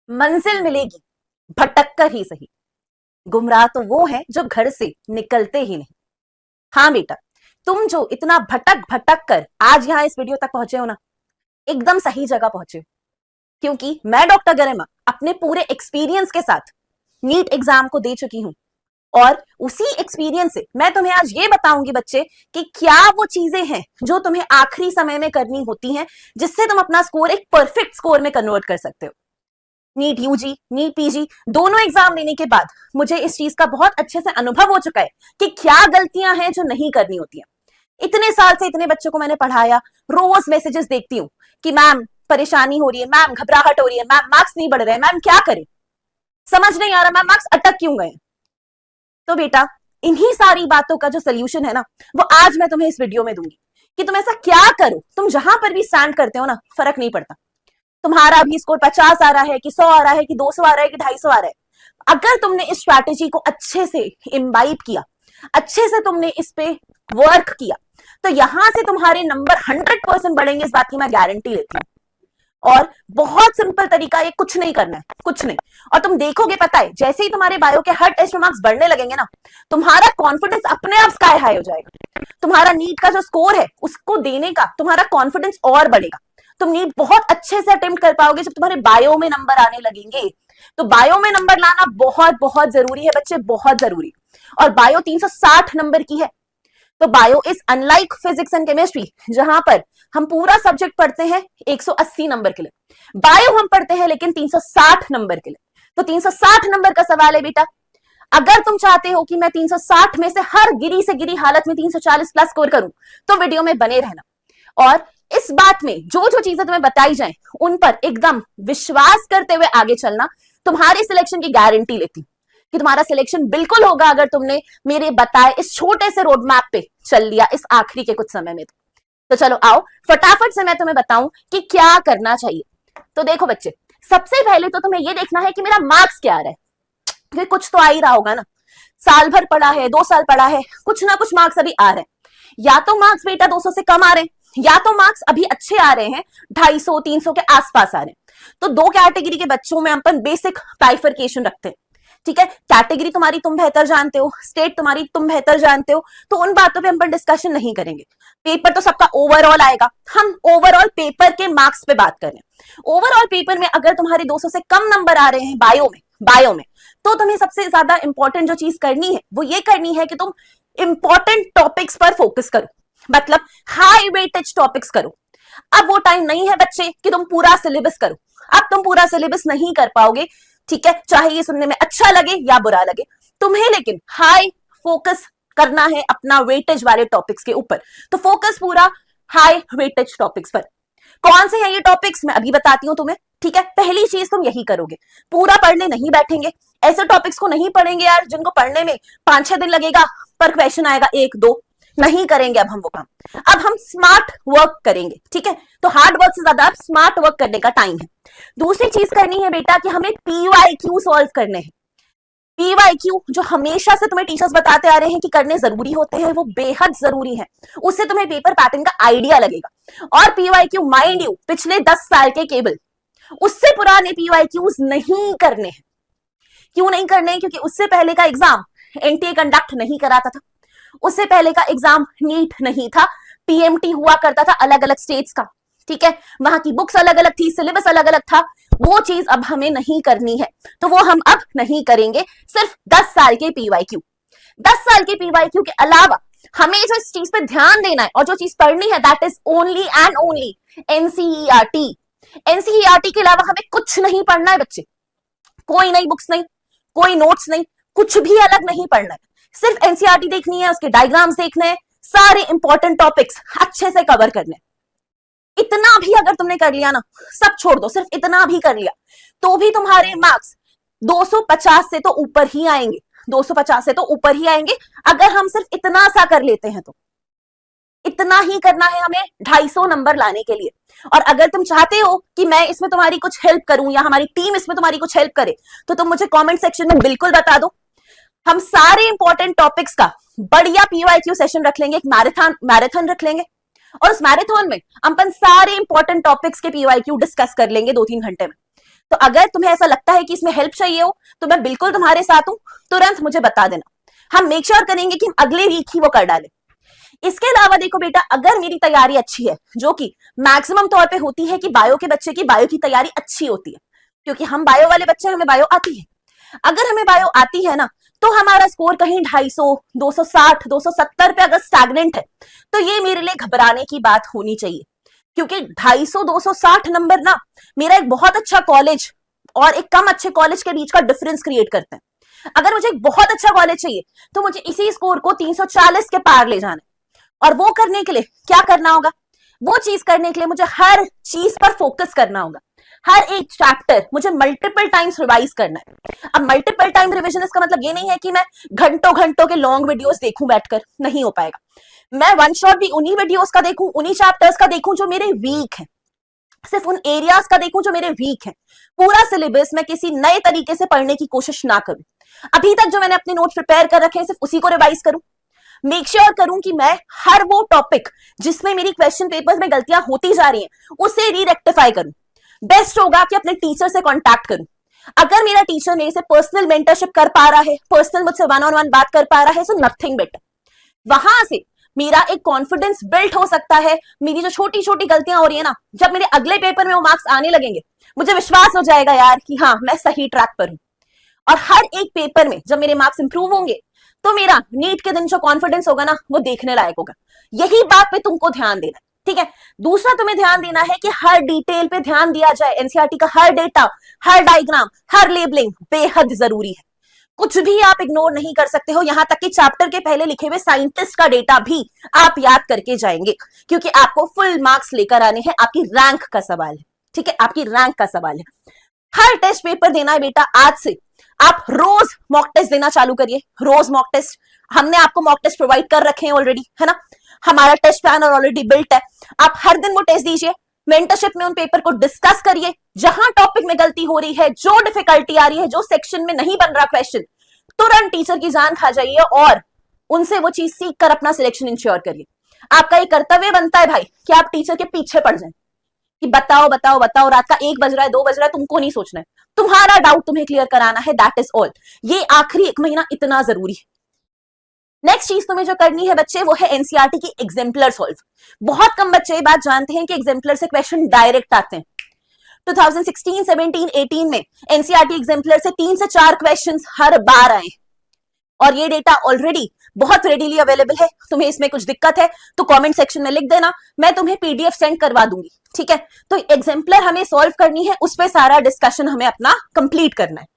मंजिल मिलेगी भटक कर ही सही। गुमराह तो वो है जो घर से निकलते ही नहीं। हाँ बेटा, तुम जो इतना भटक भटक कर आज यहाँ इस वीडियो तक पहुंचे हो ना, एकदम सही जगह पहुंचे हो। क्योंकि मैं डॉक्टर गरिमा अपने पूरे एक्सपीरियंस के साथ नीट एग्जाम को दे चुकी हूं, और उसी एक्सपीरियंस से मैं तुम्हें आज ये बताऊंगी बच्चे कि क्या वो चीजें हैं जो तुम्हें आखिरी समय में करनी होती हैं, जिससे तुम अपना स्कोर एक परफेक्ट स्कोर में कन्वर्ट कर सकते हो। नीट यूजी, नीट पीजी दोनों एग्जाम देने के बाद मुझे इस चीज का बहुत अच्छे से अनुभव हो चुका है कि क्या गलतियां हैं जो नहीं करनी होती हैं। इतने साल से इतने बच्चों को मैंने पढ़ाया, रोज मैसेजेस देखती हूँ कि मैम परेशानी हो रही है, मैम घबराहट हो रही है, मैम मार्क्स नहीं बढ़ रहे हैं, मैम क्या करें, समझ नहीं आ रहा, मैम मार्क्स अटक क्यों गए। तो बेटा, इन्हीं सारी बातों का जो सोल्यूशन है ना, वो आज मैं तुम्हें इस वीडियो में दूंगी कि तुम ऐसा क्या करो। तुम जहां पर भी स्टैंड करते हो ना, फर्क नहीं पड़ता तुम्हारा अभी स्कोर 50 आ रहा है कि 100 आ रहा है कि 200 आ रहा है कि 250 आ रहा है। अगर तुमने इस स्ट्रैटेजी को अच्छे से इम्बाइब किया, अच्छे से तुमने इस पे वर्क किया, तो यहां से तुम्हारे नंबर 100% बढ़ेंगे, इस बात की मैं गारंटी लेती हूँ। और बहुत सिंपल तरीका, ये कुछ नहीं करना है, कुछ नहीं। और तुम देखोगे, पता है, जैसे ही तुम्हारे बायो के हर टेस्ट में मार्क्स बढ़ने लगेंगे ना, तुम्हारा कॉन्फिडेंस अपने आप स्काई हाई हो जाएगा। तुम्हारा नीट का जो स्कोर है उसको देने का तुम्हारा कॉन्फिडेंस और बढ़ेगा। तुम नीट बहुत अच्छे से अटेम्प्ट कर पाओगे जब तुम्हारे बायो में नंबर आने लगेंगे। तो बायो में नंबर लाना बहुत बहुत जरूरी है बच्चे, बहुत जरूरी। और बायो 360 नंबर की है। तो bio is unlike physics and chemistry, जहां पर हम पूरा सब्जेक्ट पढ़ते हैं 180 नंबर के लिए, बायो हम पढ़ते हैं लेकिन 360 नंबर के लिए। तो 360 नंबर का सवाल है बेटा। अगर तुम चाहते हो कि मैं 360 में से हर गिरी से गिरी हालत में 340 प्लस स्कोर करूं, तो वीडियो में बने रहना। और इस बात में जो जो चीजें तुम्हें बताई जाएं, उन पर एकदम विश्वास करते हुए आगे चलना। तुम्हारे सिलेक्शन की गारंटी लेती हूं कि तुम्हारा सिलेक्शन बिल्कुल होगा अगर तुमने मेरे बताए इस छोटे से रोड मैप पे चल लिया इस आखिरी के कुछ समय में। तो चलो आओ फटाफट से मैं तुम्हें बताऊं कि क्या करना चाहिए। तो देखो बच्चे, सबसे पहले तो तुम्हें ये देखना है कि मेरा मार्क्स क्या आ रहा है, क्योंकि कुछ तो आ ही रहा होगा ना। साल भर पढ़ा है, 2 साल पढ़ा है, कुछ ना कुछ मार्क्स अभी आ रहे हैं। या तो मार्क्स बेटा 200 से कम आ रहे हैं, या तो मार्क्स अभी अच्छे आ रहे हैं, 250 300 के आसपास आ रहे हैं। तो दो कैटेगरी के बच्चों में अपन बेसिक बाइफरकेशन रखते हैं। ठीक है, कैटेगरी तुम्हारी तुम बेहतर जानते हो, स्टेट तुम्हारी तुम बेहतर जानते हो, तो उन बातों पे हम डिस्कशन नहीं करेंगे। पेपर तो सबका ओवरऑल आएगा, हम ओवरऑल पेपर के मार्क्स पे बात करें। ओवरऑल पेपर में अगर तुम्हारे 200 से कम नंबर आ रहे हैं बायो में, तो तुम्हें सबसे ज्यादा इंपॉर्टेंट जो चीज करनी है वो ये करनी है कि तुम इंपॉर्टेंट टॉपिक्स पर फोकस करो, मतलब हाई वेटेज टॉपिक्स करो। अब वो टाइम नहीं है बच्चे कि तुम पूरा सिलेबस करो, अब तुम पूरा सिलेबस नहीं कर पाओगे। ठीक है, चाहे ये सुनने में अच्छा लगे या बुरा लगे तुम्हें, लेकिन हाई फोकस करना है अपना वेटेज वाले टॉपिक्स के ऊपर। तो फोकस पूरा हाई वेटेज टॉपिक्स पर। कौन से हैं ये टॉपिक्स, मैं अभी बताती हूं तुम्हें। ठीक है, पहली चीज तुम यही करोगे, पूरा पढ़ने नहीं बैठेंगे। ऐसे टॉपिक्स को नहीं पढ़ेंगे यार जिनको पढ़ने में 5-6 दिन लगेगा पर क्वेश्चन आएगा 1-2, नहीं करेंगे अब हम वो काम। अब हम स्मार्ट वर्क करेंगे। ठीक है, तो हार्ड वर्क से ज्यादा स्मार्ट वर्क करने का टाइम है। दूसरी चीज करनी है बेटा कि हमें पीवाईक्यू सॉल्व करने हैं। पीवाईक्यू जो हमेशा से तुम्हें टीचर्स बताते आ रहे हैं कि करने जरूरी होते हैं, वो बेहद जरूरी है। उससे तुम्हें पेपर पैटर्न का आइडिया लगेगा। और पीवाईक्यू माइंड यू पिछले 10 साल के केवल, उससे पुराने पीवाईक्यूज नहीं करने हैं। क्यों नहीं करने? क्योंकि उससे पहले का एग्जाम एनटीए कंडक्ट नहीं कराता था, उससे पहले का एग्जाम नीट नहीं था, पीएमटी हुआ करता था अलग अलग स्टेट्स का। ठीक है, वहां की बुक्स अलग अलग थी, सिलेबस अलग अलग था। वो चीज अब हमें नहीं करनी है, तो वो हम अब नहीं करेंगे। सिर्फ 10 साल के पीवाईक्यू, 10 साल के पीवाईक्यू के अलावा हमें जो इस चीज पे ध्यान देना है और जो चीज पढ़नी है, that is only and only NCERT. NCERT के अलावा हमें कुछ नहीं पढ़ना है बच्चे, कोई नई बुक्स नहीं, कोई नोट्स नहीं, कुछ भी अलग नहीं पढ़ना है। सिर्फ एनसीईआरटी देखनी है, उसके डायग्राम्स देखने हैं, सारे इंपॉर्टेंट टॉपिक्स अच्छे से कवर करने। इतना भी अगर तुमने कर लिया ना, सब छोड़ दो, सिर्फ इतना भी कर लिया, तो भी तुम्हारे मार्क्स 250 से तो ऊपर ही आएंगे, 250 से तो ऊपर ही आएंगे। अगर हम सिर्फ इतना सा कर लेते हैं तो इतना ही करना है हमें 250 नंबर लाने के लिए। और अगर तुम चाहते हो कि मैं इसमें तुम्हारी कुछ हेल्प करूं या हमारी टीम इसमें तुम्हारी कुछ हेल्प करे, तो तुम मुझे कमेंट सेक्शन में बिल्कुल बता दो। हम सारे इंपॉर्टेंट टॉपिक्स का बढ़िया पीवाईक्यू सेशन रख लेंगे, एक मैराथन रख लेंगे, और उस मैराथन में अपन सारे इंपॉर्टेंट टॉपिक्स के पीवाईक्यू डिस्कस कर लेंगे 2-3 घंटे में। तो अगर तुम्हें ऐसा लगता है कि इसमें हेल्प चाहिए हो तो मैं बिल्कुल तुम्हारे साथ हूं, तुरंत मुझे बता देना। हम मेक श्योर करेंगे कि हम अगले वीक ही वो कर डालें। इसके अलावा देखो बेटा, अगर मेरी तैयारी अच्छी है, जो कि मैक्सिमम तौर पे होती है कि बायो के बच्चे की बायो की तैयारी अच्छी होती है, क्योंकि हम बायो वाले बच्चे, हमें बायो आती है। अगर हमें बायो आती है ना, तो हमारा स्कोर कहीं 250, 260, 270 पे अगर स्टैग्नेंट है, तो ये मेरे लिए घबराने की बात होनी चाहिए, क्योंकि 250, 260 नंबर ना मेरा एक बहुत अच्छा कॉलेज और एक कम अच्छे कॉलेज के बीच का डिफरेंस क्रिएट करते हैं। अगर मुझे एक बहुत अच्छा कॉलेज चाहिए तो मुझे इसी स्कोर को 340 के पार ले जाना है, और वो करने के लिए क्या करना होगा? वो चीज करने के लिए मुझे हर चीज पर फोकस करना होगा। हर एक चैप्टर मुझे मल्टीपल टाइम्स रिवाइज करना है। अब मल्टीपल टाइम रिविजन इसका मतलब ये नहीं है कि मैं घंटों घंटों के लॉन्ग वीडियोस देखूं बैठकर, नहीं हो पाएगा। मैं वन शॉट भी उन्हीं वीडियोस का देखूं, उन्हीं चैप्टर्स का देखूं जो मेरे वीक हैं, सिर्फ उन एरियाज का देखूं जो मेरे वीक हैं। पूरा सिलेबस मैं किसी नए तरीके से पढ़ने की कोशिश ना करूं। अभी तक जो मैंने अपने नोट्स प्रिपेयर कर रखे हैं सिर्फ उसी को रिवाइज करूं। मेक श्योर करूं कि मैं हर वो टॉपिक जिसमें मेरी क्वेश्चन पेपर्स में गलतियां होती जा रही हैं उसे री-रेक्टिफाई करूं। बेस्ट होगा कि अपने टीचर से कांटेक्ट करूं। अगर मेरा टीचर मेरे से पर्सनल मेंटरशिप कर पा रहा है, पर्सनल मुझसे वन ऑन वन बात कर पा रहा है, सो नथिंग बेटर। वहां से मेरा एक कॉन्फिडेंस बिल्ड हो सकता है। मेरी जो छोटी छोटी गलतियां हो रही है ना, जब मेरे अगले पेपर में वो मार्क्स आने लगेंगे, मुझे विश्वास हो जाएगा यार कि हाँ, मैं सही ट्रैक पर हूं। और हर एक पेपर में जब मेरे मार्क्स इंप्रूव होंगे तो मेरा नीट के दिन जो कॉन्फिडेंस होगा ना, वो देखने लायक होगा। यही बात पे तुमको ध्यान देना है, ठीक है। दूसरा तुम्हें ध्यान देना है कि हर डिटेल पे ध्यान दिया जाए। एनसीईआरटी का हर डेटा, हर डायग्राम, हर लेबलिंग बेहद जरूरी है। कुछ भी आप इग्नोर नहीं कर सकते हो। यहां तक कि चैप्टर के पहले लिखे हुए साइंटिस्ट का डेटा भी आप याद करके जाएंगे, क्योंकि आपको फुल मार्क्स लेकर आने हैं। आपकी रैंक का सवाल है, ठीक है, आपकी रैंक का सवाल है। हर टेस्ट पेपर देना है बेटा। आज से आप रोज मॉक टेस्ट देना चालू करिए। रोज मॉक टेस्ट, हमने आपको मॉक टेस्ट प्रोवाइड कर रखे हैं ऑलरेडी, है ना। हमारा टेस्ट प्लानर ऑलरेडी बिल्ट है। आप हर दिन वो टेस्ट दीजिए। मेंटरशिप में उन पेपर को डिस्कस करिए। जहां टॉपिक में गलती हो रही है, जो डिफिकल्टी आ रही है, जो सेक्शन में नहीं बन रहा क्वेश्चन, तुरंत टीचर की जान खा जाइए और उनसे वो चीज सीख कर अपना सिलेक्शन इंश्योर करिए। आपका ये कर्तव्य बनता है भाई कि आप टीचर के पीछे पड़ जाएं कि बताओ बताओ बताओ, रात का 1 बज रहा है, 2 बज रहा है, तुमको नहीं सोचना है, तुम्हारा डाउट तुम्हें क्लियर कराना है, दैट इज ऑल। ये आखिरी 1 महीना इतना जरूरी है। नेक्स्ट चीज तुम्हें जो करनी है बच्चे, वो है एनसीईआरटी की एग्जाम्पलर सॉल्व। बहुत कम बच्चे ये बात जानते हैं कि एग्जाम्पलर से क्वेश्चन डायरेक्ट आते हैं। 2016, 17, 18 में एनसीईआरटी एग्जाम्पलर से 3 से 4 क्वेश्चंस हर बार आए, और ये डेटा ऑलरेडी बहुत रेडीली अवेलेबल है। तुम्हें इसमें कुछ दिक्कत है तो कमेंट सेक्शन में लिख देना, मैं तुम्हें पीडीएफ सेंड करवा दूंगी, ठीक है। तो एग्जाम्पलर हमें सॉल्व करनी है, उस पर सारा डिस्कशन हमें अपना कंप्लीट करना है।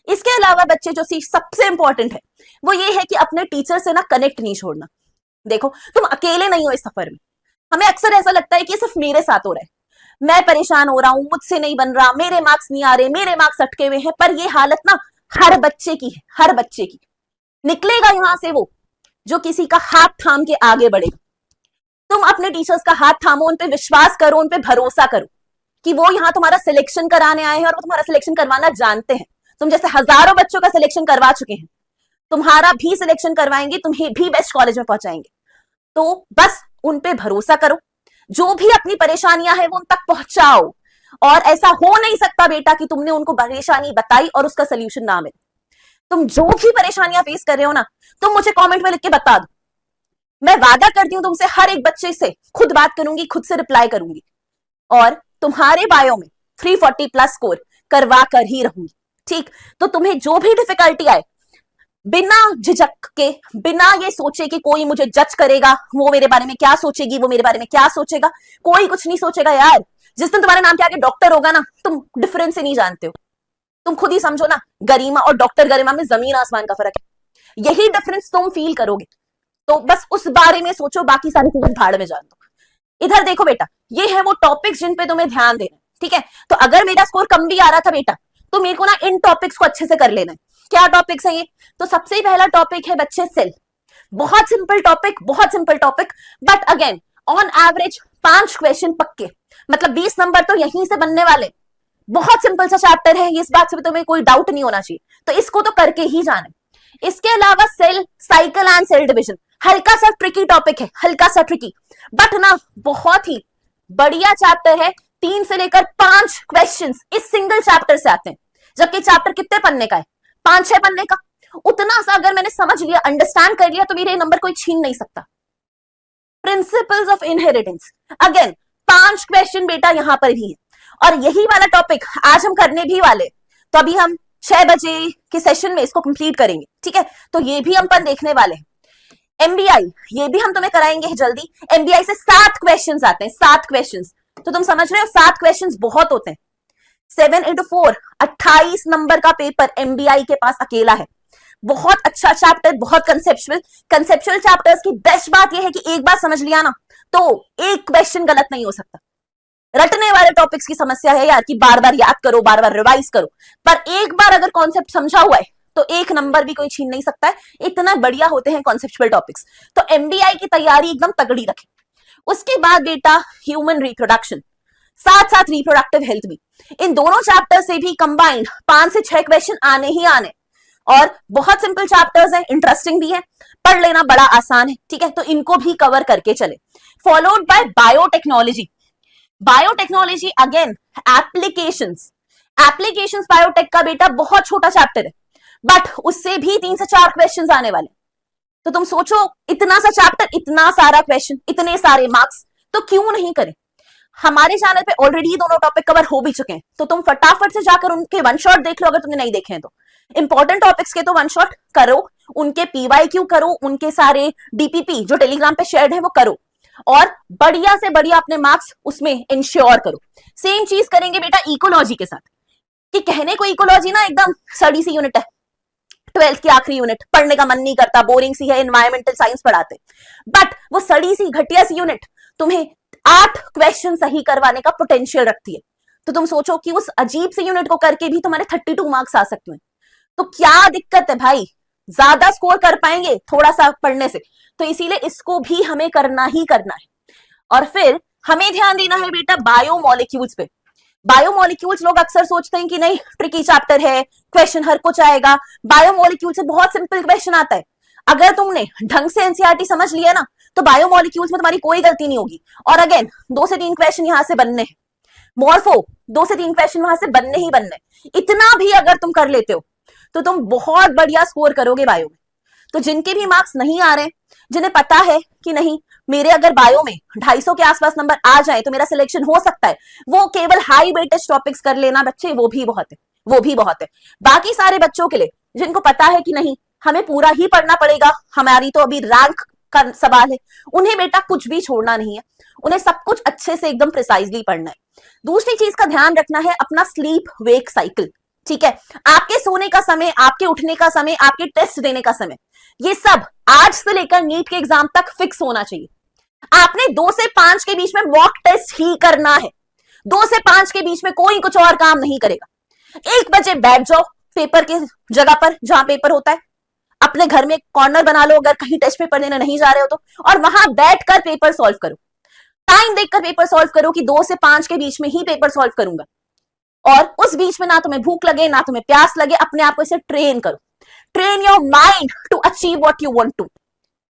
इसके अलावा बच्चे जो चीज सबसे इंपॉर्टेंट है वो ये है कि अपने टीचर से ना कनेक्ट नहीं छोड़ना। देखो, तुम अकेले नहीं हो इस सफर में। हमें अक्सर ऐसा लगता है कि सिर्फ मेरे साथ हो रहा है, मैं परेशान हो रहा हूं, मुझसे नहीं बन रहा, मेरे मार्क्स नहीं आ रहे, मेरे मार्क्स अटके हुए हैं। पर ये हालत ना हर बच्चे की है, हर बच्चे की। निकलेगा यहां से वो जो किसी का हाथ थाम के आगे बढ़ेगा। तुम अपने टीचर्स का हाथ थामो, उन पे विश्वास करो, उन पे भरोसा करो कि वो यहां तुम्हारा सिलेक्शन कराने आए हैं और वो तुम्हारा सिलेक्शन करवाना जानते हैं। तुम जैसे हजारों बच्चों का सिलेक्शन करवा चुके हैं, तुम्हारा भी सिलेक्शन करवाएंगे, तुम्हें भी बेस्ट कॉलेज में पहुंचाएंगे। तो बस उन पे भरोसा करो, जो भी अपनी परेशानियां हैं वो उन तक पहुंचाओ। और ऐसा हो नहीं सकता बेटा कि तुमने उनको परेशानी बताई और उसका सोल्यूशन ना मिले। तुम जो भी परेशानियां फेस कर रहे हो ना, तुम मुझे कमेंट में लिख के बता दो। मैं वादा करती हूं तुमसे हर एक बच्चे से खुद बात करूंगी, खुद से रिप्लाई करूंगी, और तुम्हारे बायो में 340 प्लस स्कोर करवा कर ही रहूंगी, ठीक। तो तुम्हें जो भी डिफिकल्टी आए, बिना झिझक के, बिना ये सोचे कि कोई मुझे जज करेगा, वो मेरे बारे में क्या सोचेगी, वो मेरे बारे में क्या सोचेगा, कोई कुछ नहीं सोचेगा यार। जिस दिन तुम्हारे नाम के आगे डॉक्टर होगा ना, तुम डिफरेंस से नहीं जानते हो। तुम खुद ही समझो ना, गरिमा और डॉक्टर गरिमा में जमीन आसमान का फर्क है। यही डिफरेंस तुम फील करोगे। तो बस उस बारे में सोचो, बाकी सारी चीजें भाड़ में जान दो। इधर देखो बेटा, ये है वो टॉपिक्स जिन पे तुम्हें ध्यान देना है, ठीक है। तो अगर मेरा स्कोर कम भी आ रहा था बेटा, तो मेरे को ना इन टॉपिक्स को अच्छे से कर लेना है। क्या टॉपिक्स है ये? तो सबसे पहला टॉपिक है बच्चे सेल। बहुत सिंपल टॉपिक, बहुत simple topic, but again on average 5 question पक्के, मतलब 20 नंबर तो यहीं से बनने वाले। बहुत सिंपल सा चैप्टर है, इस बात से भी तुम्हें कोई डाउट नहीं होना चाहिए, तो इसको तो करके ही जाना है। इसके अलावा cell cycle and cell division हल्का सा ट्रिकी टॉपिक है, हल्का सा ट्रिकी, बट ना बहुत ही बढ़िया चैप्टर है। 3 से लेकर 5 क्वेश्चंस इस सिंगल चैप्टर से आते हैं, जबकि चैप्टर कितने पन्ने का है, 5-6 पन्ने का। उतना सा अगर मैंने समझ लिया, अंडरस्टैंड कर लिया, तो मेरे नंबर कोई छीन नहीं सकता। Principles of inheritance, again 5 question बेटा यहां पर भी है, और यही वाला टॉपिक आज हम करने भी वाले। तो अभी हम 6 बजे के सेशन में इसको कंप्लीट करेंगे, ठीक है। तो ये भी हम अपन देखने वाले हैं। एमबीआई, ये भी हम तुम्हें कराएंगे जल्दी। एमबीआई से 7 क्वेश्चंस आते हैं, 7 क्वेश्चंस। तो तुम समझ रहे हो 7 क्वेश्चंस बहुत होते हैं। 7 into 4 28 नंबर का पेपर एमबीआई के पास अकेला है। बहुत अच्छा चैप्टर, बहुत कंसेप्चुअल चैप्टर्स की बेस्ट बात यह है कि एक बार समझ लिया ना तो एक क्वेश्चन गलत नहीं हो सकता। रटने वाले टॉपिक्स की समस्या है यार कि बार बार याद करो, बार बार रिवाइज करो, पर एक बार अगर कॉन्सेप्ट समझा हुआ है तो एक नंबर भी कोई छीन नहीं सकता है। इतना बढ़िया होते हैं कॉन्सेप्चुअल टॉपिक्स। तो एमडीआई की तैयारी एकदम तगड़ी रखें। उसके बाद बेटा ह्यूमन रिप्रोडक्शन, साथ साथ रिप्रोडक्टिव हेल्थ भी, इन दोनों चैप्टर से भी कंबाइंड 5 से 6 क्वेश्चन आने ही आने, और बहुत सिंपल चैप्टर्स हैं, इंटरेस्टिंग भी है, पढ़ लेना बड़ा आसान है, ठीक है। तो इनको भी कवर करके चले। Followed by biotechnology. Biotechnology again applications biotech का बेटा बहुत छोटा चैप्टर है, बट उससे भी 3 से 4 क्वेश्चंस आने वाले। तो तुम सोचो इतना सा चैप्टर, इतना सारा क्वेश्चन, इतने सारे मार्क्स, तो क्यों नहीं करें। हमारे चैनल पे ऑलरेडी दोनों टॉपिक कवर हो भी चुके हैं, तो तुम फटाफट से जाकर उनके वन शॉट देख लो अगर तुमने नहीं देखे हैं तो। इंपॉर्टेंट टॉपिक्स के तो वन शॉट करो, उनके पीवाईक्यू करो, उनके सारे डीपीपी जो टेलीग्राम पे शेयर्ड है वो करो, और बढ़िया से बढ़िया अपने मार्क्स उसमें इंश्योर करो। सेम चीज करेंगे बेटा इकोलॉजी के साथ, कि कहने को इकोलॉजी ना एकदम सड़ी सी यूनिट है, 12th की आखिरी यूनिट, पढ़ने का मन नहीं करता, बोरिंग सी है, एनवायरमेंटल साइंस पढ़ाते, बट वो सड़ी सी घटिया सी यूनिट तुम्हें 8 क्वेश्चन सही करवाने का पोटेंशियल रखती है। तो तुम सोचो कि उस अजीब सी यूनिट को करके भी तुम्हारे 32 मार्क्स आ सकते हैं, तो क्या दिक्कत है भाई, ज्यादा स्कोर कर पाएंगे थोड़ा सा पढ़ने से। तो इसीलिए इसको भी हमें करना ही करना है। और फिर हमें ध्यान देना है बेटा बायोमोलिक्यूल्स पे। बायोमोलिक्यूल्स लोग अक्सर सोचते हैं कि नहीं ट्रिकी चैप्टर है, क्वेश्चन हर कुछ आएगा। बायोमोलिक्यूल से बहुत सिंपल क्वेश्चन आता है, अगर तुमने ढंग से एनसीईआरटी समझ लिया ना तो बायोमोलिक्यूल्स में तुम्हारी कोई गलती नहीं होगी। और अगेन 2 से 3 क्वेश्चन यहां से बनने हैं, मॉर्फो 2 से 3 क्वेश्चन वहां से बनने ही बनने। इतना भी अगर तुम कर लेते हो तो तुम बहुत बढ़िया स्कोर करोगे बायो में। तो जिनके भी मार्क्स नहीं आ रहे, जिन्हें पता है कि नहीं मेरे अगर बायो में 250 के आसपास नंबर आ जाए तो मेरा सिलेक्शन हो सकता है, वो केवल हाई वेटेज टॉपिक्स कर लेना बच्चे, वो भी बहुत है, वो भी बहुत है। बाकी सारे बच्चों के लिए जिनको पता है कि नहीं हमें पूरा ही पढ़ना पड़ेगा, हमारी तो अभी रैंक का सवाल है, उन्हें बेटा कुछ भी छोड़ना नहीं है, उन्हें सब कुछ अच्छे से एकदम प्रिसाइजली पढ़ना है। दूसरी चीज का ध्यान रखना है अपना स्लीप वेक साइकिल, ठीक है। आपके सोने का समय, आपके उठने का समय, आपके टेस्ट देने का समय, ये सब आज से लेकर नीट के एग्जाम तक फिक्स होना चाहिए। आपने 2 से 5 के बीच में मॉक टेस्ट ही करना है, 2 से 5 के बीच में कोई कुछ और काम नहीं करेगा। 1 बजे बैठ जाओ पेपर के जगह पर जहां पेपर होता है, अपने घर में कॉर्नर बना लो अगर कहीं टेस्ट पेपर देने नहीं जा रहे हो तो, और वहां बैठकर पेपर सॉल्व करो। टाइम देखकर पेपर सॉल्व करो कि 2 से 5 के बीच में ही पेपर सॉल्व करूंगा, और उस बीच में ना तुम्हें भूख लगे ना तुम्हें प्यास लगे, अपने आप को इसे ट्रेन करो। Train your mind to achieve what you want to,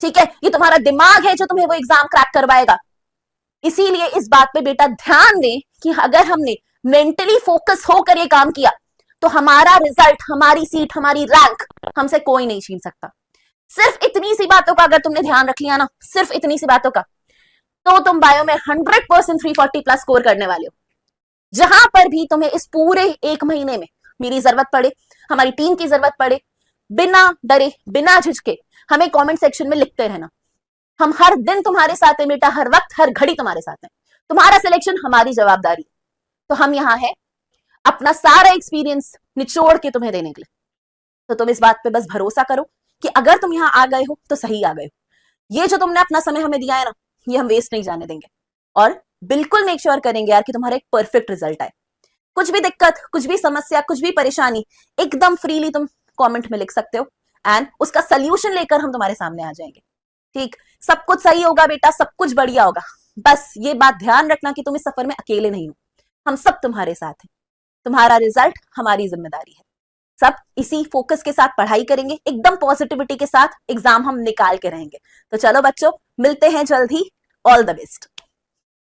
ठीक है। ये तुम्हारा दिमाग है जो तुम्हें वो एग्जाम क्रैक करवाएगा। इसीलिए इस बात पे बेटा ध्यान दें कि अगर हमने मेंटली फोकस होकर ये काम किया तो हमारा रिजल्ट, हमारी सीट, हमारी रैंक हमसे कोई नहीं छीन सकता। सिर्फ इतनी सी बातों का अगर तुमने ध्यान रख लिया ना, सिर्फ इतनी सी बातों का, तो तुम बायो में 100% 340 प्लस स्कोर करने वाले हो। जहां पर भी तुम्हें इस पूरे 1 महीने में मेरी जरूरत पड़े, हमारी टीम की जरूरत पड़े, बिना डरे बिना झिझके हमें कमेंट सेक्शन में लिखते रहना। हम हर दिन तुम्हारे साथ हैं बेटा, हर वक्त हर घड़ी तुम्हारे साथ हैं। तुम्हारा सिलेक्शन हमारी जवाबदारी, तो हम यहाँ है अपना सारा एक्सपीरियंस निचोड़ के तुम्हें देने के लिए। तो तुम इस बात पे बस भरोसा करो कि अगर तुम यहाँ आ गए हो तो सही आ गए हो। ये जो तुमने अपना समय हमें दिया है ना, ये हम वेस्ट नहीं जाने देंगे, और बिल्कुल मेक श्योर करेंगे यार कि तुम्हारा एक परफेक्ट रिजल्ट आए। कुछ भी दिक्कत, कुछ भी समस्या, कुछ भी परेशानी, एकदम फ्रीली तुम कमेंट में लिख सकते हो, एंड उसका सोल्यूशन लेकर हम तुम्हारे सामने आ जाएंगे। ठीक, सब कुछ सही होगा बेटा, सब कुछ बढ़िया होगा। बस ये बात ध्यान रखना कि तुम इस सफर में अकेले नहीं हो, हम सब तुम्हारे साथ हैं। तुम्हारा रिजल्ट हमारी जिम्मेदारी है। सब इसी फोकस के साथ पढ़ाई करेंगे, एकदम पॉजिटिविटी के साथ एग्जाम हम निकाल के रहेंगे। तो चलो बच्चों, मिलते हैं जल्द ही। All the best.